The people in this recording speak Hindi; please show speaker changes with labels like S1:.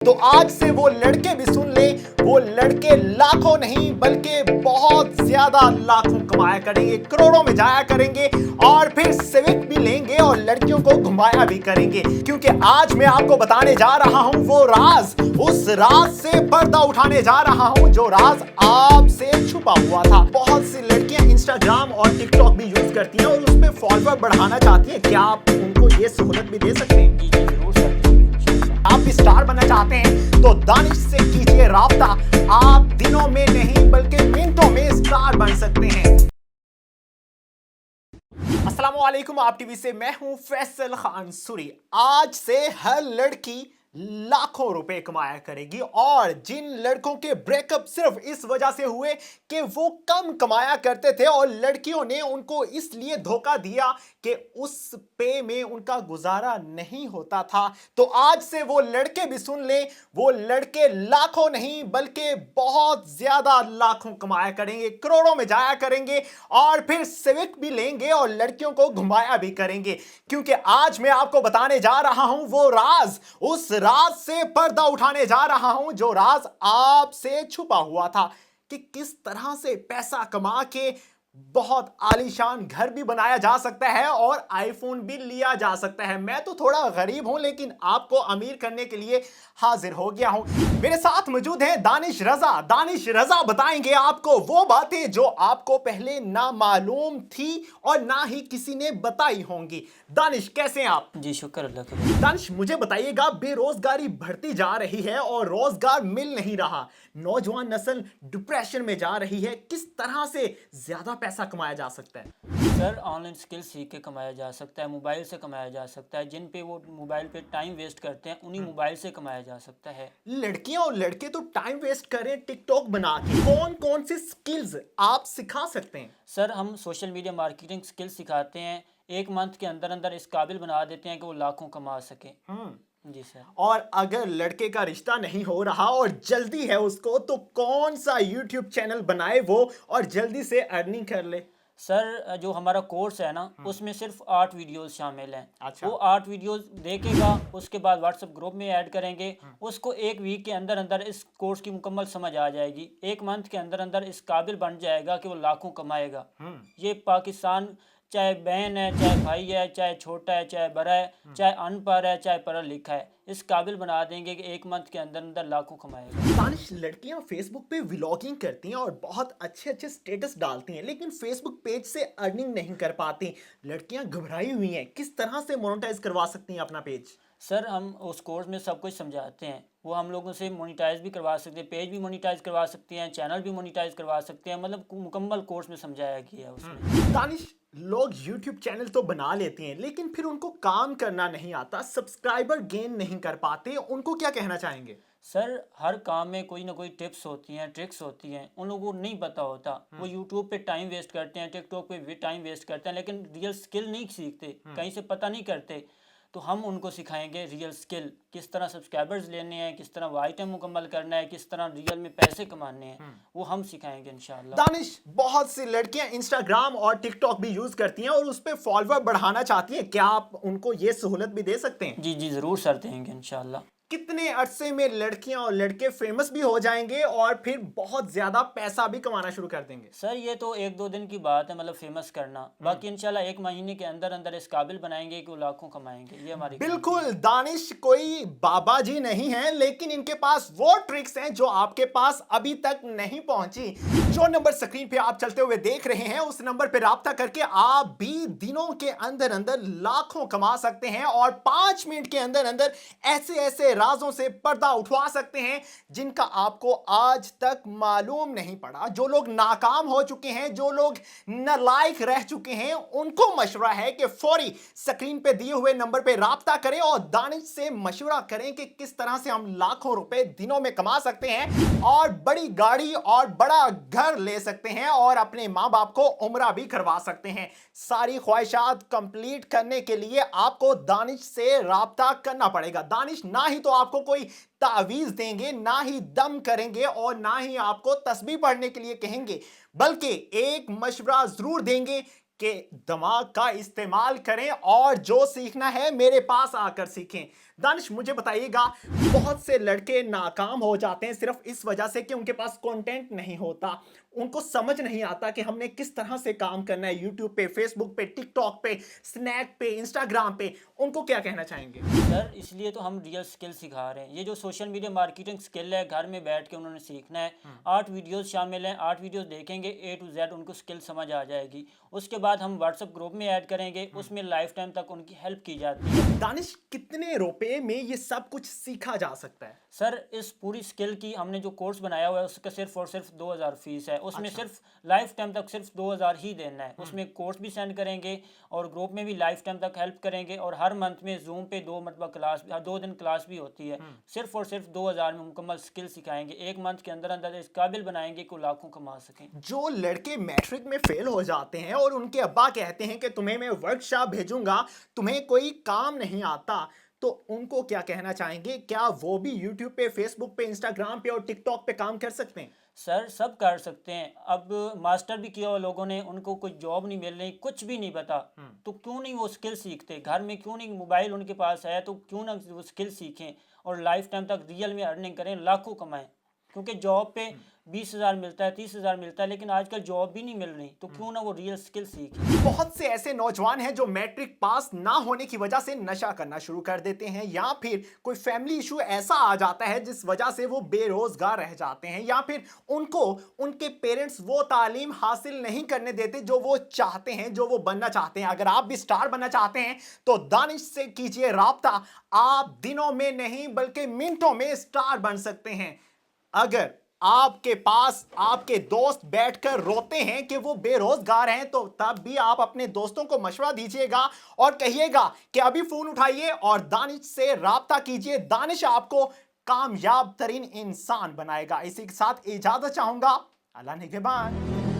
S1: तो आज से वो लड़के भी सुन ले, वो लड़के लाखों नहीं बल्कि बहुत ज्यादा लाखों कमाया करेंगे, करोड़ों में जाया करेंगे और फिर सिविक भी लेंगे और लड़कियों को घुमाया भी करेंगे। क्योंकि आज मैं आपको बताने जा रहा हूं वो राज, उस राज से पर्दा उठाने जा रहा हूं जो राज आपसे छुपा हुआ था। बहुत सी लड़कियां इंस्टाग्राम और टिकटॉक भी यूज करती हैं और उसमें फॉलोअर बढ़ाना चाहती हैं। क्या आप उनको ये सहूलत भी दे सकते हैं? आप भी स्टार बनना चाहते हैं तो दानिश से कीजिए राब्ता। आप दिनों में नहीं बल्कि मिनटों में स्टार बन सकते हैं। अस्सलामुअलैकुम, आप टीवी से मैं हूं फैसल खान सूरी। आज से हर लड़की लाखों रुपए कमाया करेगी और जिन लड़कों के ब्रेकअप सिर्फ इस वजह से हुए कि वो कम कमाया करते थे और लड़कियों ने उनको इसलिए धोखा दिया कि उस पे में उनका गुजारा नहीं होता था, तो आज से वो लड़के भी सुन लें, वो लड़के लाखों नहीं बल्कि बहुत ज्यादा लाखों कमाया करेंगे, करोड़ों में जाया करेंगे और फिर सिविक भी लेंगे और लड़कियों को घुमाया भी करेंगे। क्योंकि आज मैं आपको बताने जा रहा हूं वो राज, उस राज से पर्दा उठाने जा रहा हूं जो राज आपसे छुपा हुआ था कि किस तरह से पैसा कमा के बहुत आलीशान घर भी बनाया जा सकता है और आईफोन भी लिया जा सकता है। मैं तो थोड़ा गरीब हूं लेकिन आपको अमीर करने के लिए हाजिर हो गया हूं। मेरे साथ मौजूद है दानिश रजा। दानिश रजा बताएंगे आपको वो बातें जो आपको पहले ना मालूम थी और ना ही किसी ने बताई होंगी। दानिश, कैसे हैं आप?
S2: जी शुक्र अल्लाह का।
S1: दानिश, मुझे बताइएगा, बेरोजगारी बढ़ती जा रही है और रोजगार मिल नहीं रहा, नौजवान नस्ल डिप्रेशन में जा रही है, किस तरह से ज्यादा पैसा कमाया जा सकता है?
S2: सर ऑनलाइन स्किल सीख के कमाया जा सकता है, मोबाइल से कमाया जा सकता है। जिन पे वो मोबाइल पे टाइम वेस्ट करते हैं उन्हीं मोबाइल से कमाया जा सकता है।
S1: लड़कियां और लड़के तो टाइम वेस्ट कर रहे हैं टिकटॉक बना के। कौन कौन सी स्किल्स आप सिखा सकते हैं?
S2: सर हम सोशल मीडिया मार्केटिंग स्किल सिखाते हैं, एक मंथ के अंदर अंदर इस काबिल बना देते हैं कि वो लाखों कमा सके। जी सर।
S1: और अगर लड़के का रिश्ता नहीं हो रहा और जल्दी है उसको, तो कौन सा यूट्यूब चैनल बनाए वो और जल्दी से अर्निंग कर ले?
S2: सर जो हमारा कोर्स है ना उसमें सिर्फ 8 वीडियोस शामिल हैं।
S1: अच्छा।
S2: वो 8 वीडियोस देखेगा, उसके बाद व्हाट्सएप ग्रुप में ऐड करेंगे, उसको एक वीक के अंदर अंदर इस कोर्स की मुकम्मल समझ आ जाएगी, एक मंथ के अंदर अंदर इस काबिल बन जाएगा कि वो लाखों कमाएगा। ये पाकिस्तान चाहे बहन है, चाहे भाई है, चाहे छोटा है, चाहे बड़ा है, चाहे अनपढ़ है, चाहे पढ़ा लिखा है, इस काबिल बना देंगे कि एक मंथ के अंदर अंदर लाखों कमाएगा।
S1: दानिश, लड़कियां फेसबुक पे व्लॉगिंग करती हैं और बहुत अच्छे अच्छे स्टेटस डालती हैं लेकिन फेसबुक पेज से अर्निंग नहीं कर पाती। लड़कियां घबराई हुई हैं, किस तरह से मोनेटाइज करवा सकती हैं अपना पेज?
S2: सर हम उस कोर्स में सब कुछ समझाते हैं, वो हम लोगों से मोनेटाइज भी करवा सकते हैं, पेज भी मोनेटाइज करवा सकते हैं, चैनल भी मोनेटाइज करवा सकते हैं, मतलब मुकम्मल कोर्स में समझाया गया है उसमें।
S1: दानिश, लोग YouTube चैनल तो बना लेते हैं लेकिन फिर उनको काम करना नहीं आता, सब्सक्राइबर गेन नहीं कर पाते, उनको क्या कहना चाहेंगे?
S2: सर हर काम में कोई ना कोई टिप्स होती हैं, ट्रिक्स होती हैं, उन लोगों को नहीं पता होता। वो यूट्यूब पे टाइम वेस्ट करते हैं, टिकटॉक पे भी टाइम वेस्ट करते हैं, लेकिन रियल स्किल नहीं सीखते, कहीं से पता नहीं करते। तो हम उनको सिखाएंगे रियल स्किल, किस तरह सब्सक्राइबर्स लेने हैं, किस तरह वो आइटम मुकम्मल करना है, किस तरह रियल में पैसे कमाने हैं, वो हम सिखाएंगे इंशाल्लाह।
S1: दानिश, बहुत सी लड़कियां इंस्टाग्राम और टिकटॉक भी यूज करती हैं और उस पर फॉलोअर बढ़ाना चाहती हैं, क्या आप उनको ये सहूलत भी दे सकते हैं?
S2: जी जी ज़रूर सर, देंगे इंशाल्लाह।
S1: कितने अरसे में लड़कियां और लड़के फेमस भी हो जाएंगे और फिर बहुत ज्यादा पैसा भी कमाना शुरू कर देंगे?
S2: सर ये तो 1-2 दिन की बात है, मतलब फेमस करना, बाकी इंशाल्लाह 1 महीने के अंदर अंदर इस काबिल बनाएंगे कि वो लाखों कमाएंगे, ये हमारी।
S1: बिल्कुल, दानिश कोई बाबा जी नहीं है लेकिन इनके पास वो ट्रिक्स हैं जो आपके पास अभी तक नहीं पहुंची। जो नंबर स्क्रीन पे आप चलते हुए देख रहे हैं उस नंबर पे राब्ता करके आप भी दिनों के अंदर अंदर लाखों कमा सकते हैं और 5 मिनट के अंदर अंदर ऐसे ऐसे राजों से पर्दा उठवा सकते हैं जिनका आपको आज तक मालूम नहीं पड़ा। जो लोग नाकाम हो चुके हैं, जो लोग नालायक रह चुके हैं, उनको मशवरा है कि फौरी स्क्रीन पे दिए हुए नंबर पे राब्ता करें और दानिश से मशवरा करें कि किस तरह से हम लाखों रुपए दिनों में कमा सकते हैं और बड़ी गाड़ी और बड़ा घर ले सकते हैं और अपने माँ बाप को उम्रा भी करवा सकते हैं। सारी ख्वाहिशात कंप्लीट करने के लिए आपको दानिश से राब्ता करना पड़ेगा। दानिश ना ही तो आपको कोई तावीज देंगे, ना ही दम करेंगे और ना ही आपको तस्बीह पढ़ने के लिए कहेंगे, बल्कि एक मशवरा जरूर देंगे के दिमाग का इस्तेमाल करें और जो सीखना है मेरे पास आकर सीखें। दानिश, मुझे बताइएगा, बहुत से लड़के नाकाम हो जाते हैं सिर्फ इस वजह से कि उनके पास कंटेंट नहीं होता, उनको समझ नहीं आता कि हमने किस तरह से काम करना है यूट्यूब पे, फेसबुक पे, टिकटॉक पे, स्नैक पे, इंस्टाग्राम पे। उनको क्या कहना चाहेंगे?
S2: सर इसलिए तो हम रियल स्किल सिखा रहे हैं। ये जो सोशल मीडिया मार्केटिंग स्किल है, घर में बैठ के उन्होंने सीखना है। 8 वीडियोस शामिल हैं, 8 वीडियोस देखेंगे, A to Z उनको स्किल समझ आ जाएगी। उसके बाद हम व्हाट्सएप ग्रुप में ऐड करेंगे, उसमें लाइफ टाइम तक उनकी हेल्प की जाती है।
S1: दानिश, कितने रुपए में ये सब कुछ सीखा जा सकता है?
S2: सर इस पूरी स्किल की हमने जो कोर्स बनाया हुआ है उसका सिर्फ और सिर्फ 2000 फीस है। उसमें सिर्फ लाइफ टाइम तक सिर्फ 2000 ही देना है। उसमें कोर्स भी सेंड करेंगे और ग्रुप में भी लाइफ टाइम तक हेल्प करेंगे, और हर मंथ में जूम पे 2 मरतबा क्लास, 2 दिन क्लास भी होती है। सिर्फ और सिर्फ 2000 में मुकम्मल स्किल सिखाएंगे। एक मंथ के अंदर अंदर इस काबिल बनाएंगे कि वो लाखों कमा सकें।
S1: जो लड़के मैट्रिक में फेल हो जाते हैं और उनके अब्बा कहते हैं कि तुम्हें मैं वर्कशॉप भेजूंगा, तुम्हें कोई काम नहीं आता, तो उनको क्या कहना चाहेंगे? क्या वो भी यूट्यूब पे, फेसबुक पे, इंस्टाग्राम पे और टिकटॉक पे काम कर सकते हैं?
S2: सर सब कर सकते हैं। अब मास्टर भी किया हुआ लोगों ने, उनको कोई जॉब नहीं मिल रही, कुछ भी नहीं पता, तो क्यों नहीं वो स्किल सीखते? घर में क्यों नहीं, मोबाइल उनके पास है तो क्यों ना वो स्किल सीखें और लाइफ टाइम तक रियल में अर्निंग करें, लाखों कमाएं। क्योंकि जॉब पे 20,000 मिलता है, 30,000 मिलता है, लेकिन आजकल जॉब भी नहीं मिल रही, तो क्यों ना वो रियल स्किल सीखें।
S1: बहुत से ऐसे नौजवान हैं जो मैट्रिक पास ना होने की वजह से नशा करना शुरू कर देते हैं, या फिर कोई फैमिली इशू ऐसा आ जाता है जिस वजह से वो बेरोजगार रह जाते हैं, या फिर उनको उनके पेरेंट्स वो तालीम हासिल नहीं करने देते जो वो चाहते हैं, जो वो बनना चाहते हैं। अगर आप भी स्टार बनना चाहते हैं तो दानिश से कीजिए राब्ता। आप दिनों में नहीं बल्कि मिनटों में स्टार बन सकते हैं। अगर आपके पास आपके दोस्त बैठकर रोते हैं कि वो बेरोजगार हैं, तो तब भी आप अपने दोस्तों को मशवरा दीजिएगा और कहिएगा कि अभी फोन उठाइए और दानिश से राब्ता कीजिए। दानिश आपको कामयाब तरीन इंसान बनाएगा। इसी के साथ इजाजत चाहूंगा। अल्लाह निगहबान।